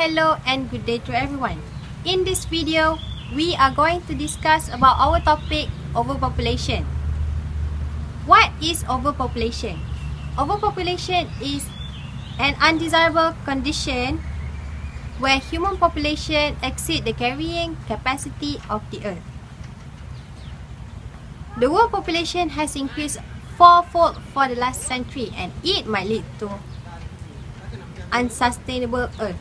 hello and good day to everyone. In this video, we are going to discuss about our topic, overpopulation. What is overpopulation? Overpopulation is an undesirable condition where human population exceed the carrying capacity of the earth. The world population has increased fourfold for the last century, and it might lead to unsustainable earth.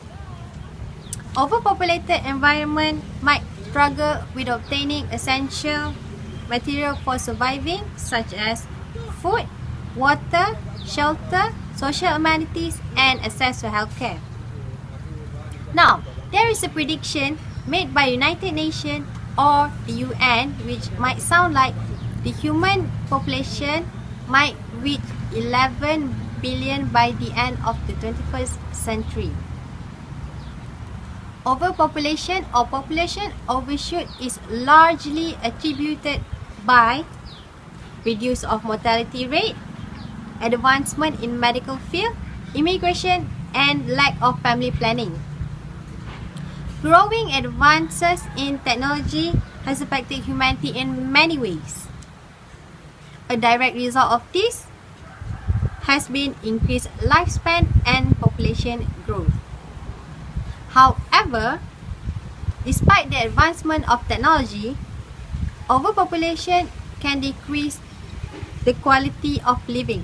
Overpopulated environment might struggle with obtaining essential material for surviving, such as food, water, shelter, social amenities, and access to healthcare. Now, there is a prediction made by United Nations or the UN, which might sound like the human population might reach 11 billion by the end of the 21st century. Overpopulation or population overshoot is largely attributed by reduce of mortality rate, advancement in medical field, immigration, and lack of family planning. Growing advances in technology has affected humanity in many ways. A direct result of this has been increased lifespan and population growth. However, despite the advancement of technology, overpopulation can decrease the quality of living.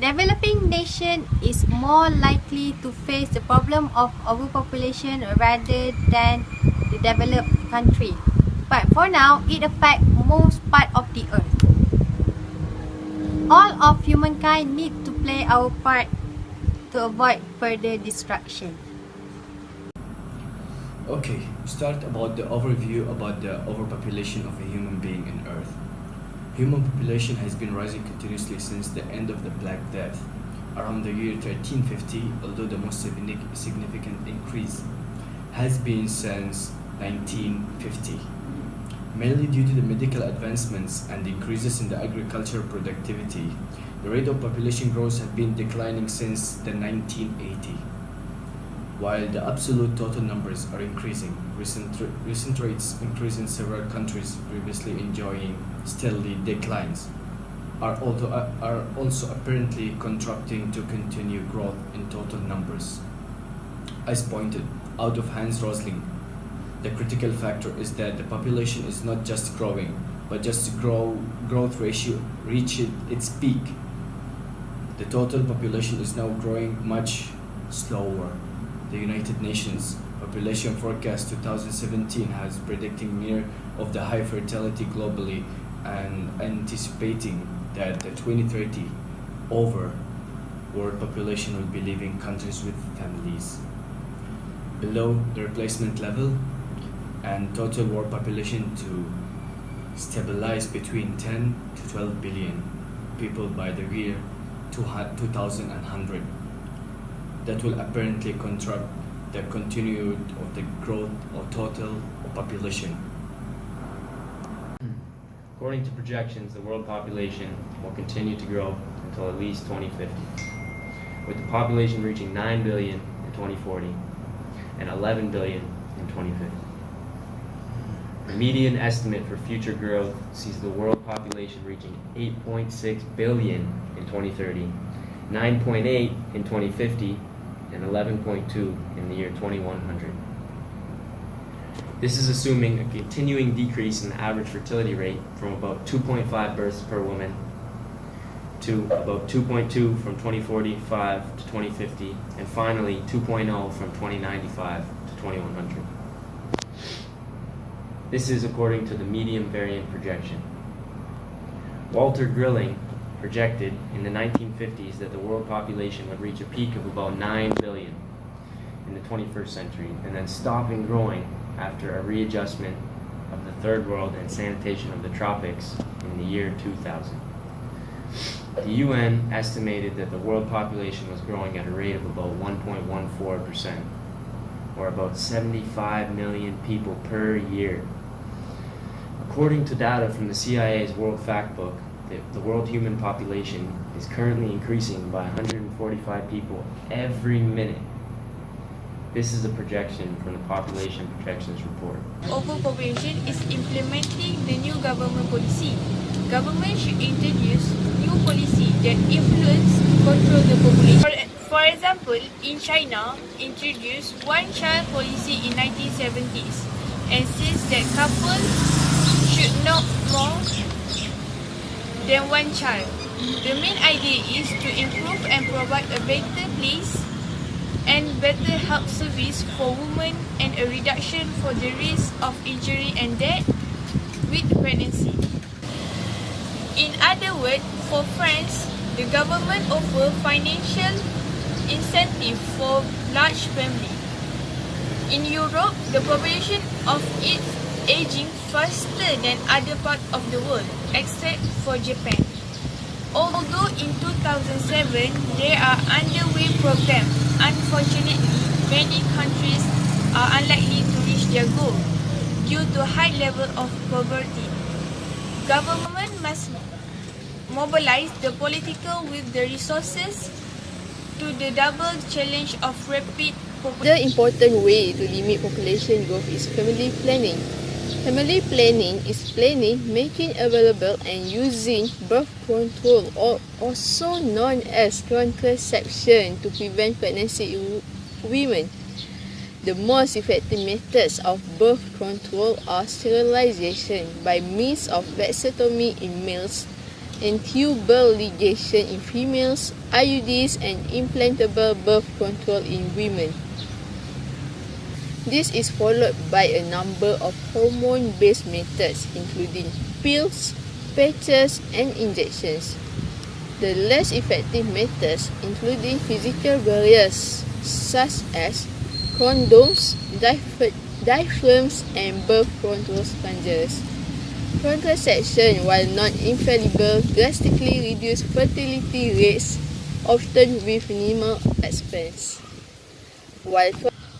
Developing nation is more likely to face the problem of overpopulation rather than the developed country. But for now, it affects most part of the earth. All of humankind need to play our part to avoid further destruction. Okay, start about the overview about the overpopulation of a human being on Earth. Human population has been rising continuously since the end of the Black Death, around the year 1350, although the most significant increase has been since 1950. Mainly due to the medical advancements and increases in the agricultural productivity, the rate of population growth has been declining since the 1980. While the absolute total numbers are increasing, recent rates increase in several countries previously enjoying steady declines are also apparently contracting to continue growth in total numbers. As pointed out of Hans Rosling, the critical factor is that the population is not just growing, but just the growth ratio reached its peak. The total population is now growing much slower. The United Nations Population Forecast 2017 has predicting near of the high fertility globally and anticipating that the 2030 world population will be leaving countries with families below the replacement level, and total world population to stabilize between 10 to 12 billion people by the year 2100. That will apparently contract the continued of the growth of total population. According to projections, the world population will continue to grow until at least 2050, with the population reaching 9 billion in 2040 and 11 billion in 2050. The median estimate for future growth sees the world population reaching 8.6 billion in 2030, 9.8 in 2050, and 11.2 in the year 2100. This is assuming a continuing decrease in the average fertility rate from about 2.5 births per woman to about 2.2 from 2045 to 2050, and finally 2.0 from 2095 to 2100. This is according to the medium variant projection. Walter Grilling projected in the 1950s that the world population would reach a peak of about 9 billion in the 21st century, and then stopping growing after a readjustment of the third world and sanitation of the tropics in the year 2000. The UN estimated that the world population was growing at a rate of about 1.14%, or about 75 million people per year. According to data from the CIA's World Factbook, the world human population is currently increasing by 145 people every minute This is a projection from the Population Projections Report. Overpopulation is implementing the new government policy. Government should introduce new policy that influence control the population. For example, in China, introduced one-child policy in 1970s and says that couples should not more than one child. The main idea is to improve and provide a better place and better health service for women and a reduction for the risk of injury and death with pregnancy. In other words, for France, the government offers financial incentive for large family. In Europe, the population of it aging faster than other parts of the world, except for Japan. Although in 2007 there are underway programs, unfortunately many countries are unlikely to reach their goal due to high level of poverty. Government must mobilize the political with the resources to the double challenge of rapid population. The important way to limit population growth is family planning. Family planning is planning, making available and using birth control, or also known as contraception, to prevent pregnancy in women. The most effective methods of birth control are sterilization by means of vasectomy in males and tubal ligation in females, IUDs, and implantable birth control in women. This is followed by a number of hormone-based methods, including pills, patches, and injections. The less effective methods, including physical barriers such as condoms, diaphragms, and birth control sponges. Contraception, while not infallible, drastically reduces fertility rates, often with minimal expense.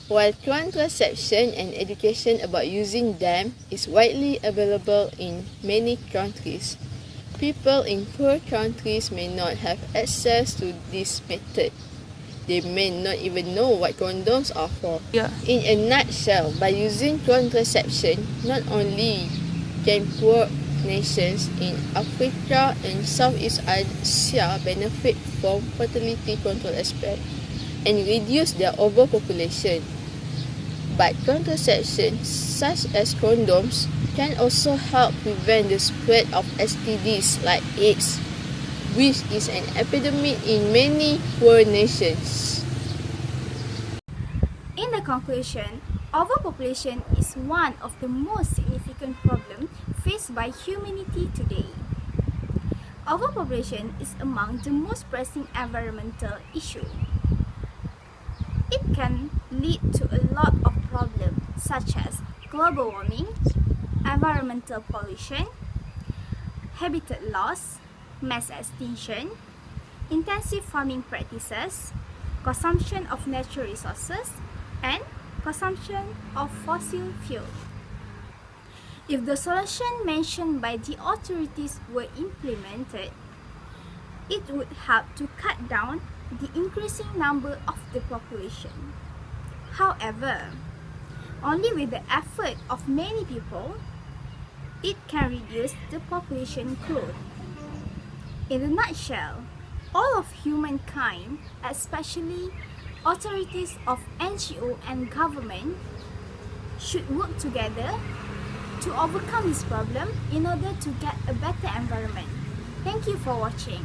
While contraception and education about using them is widely available in many countries, people in poor countries may not have access to this method. They may not even know what condoms are for. In a nutshell, by using contraception, not only can poor nations in Africa and Southeast Asia benefit from fertility control aspect and reduce their overpopulation, but contraception, such as condoms, can also help prevent the spread of STDs like AIDS, which is an epidemic in many poor nations. In the conclusion, overpopulation is one of the most significant problems faced by humanity today. Overpopulation is among the most pressing environmental issues. It can lead to a lot of problems such as global warming, environmental pollution, habitat loss, mass extinction, intensive farming practices, consumption of natural resources, and consumption of fossil fuel. If the solution mentioned by the authorities were implemented, it would help to cut down the increasing number of the population. However, only with the effort of many people, it can reduce the population growth. In a nutshell, all of humankind, especially authorities of NGO and government, should work together to overcome this problem in order to get a better environment. Thank you for watching.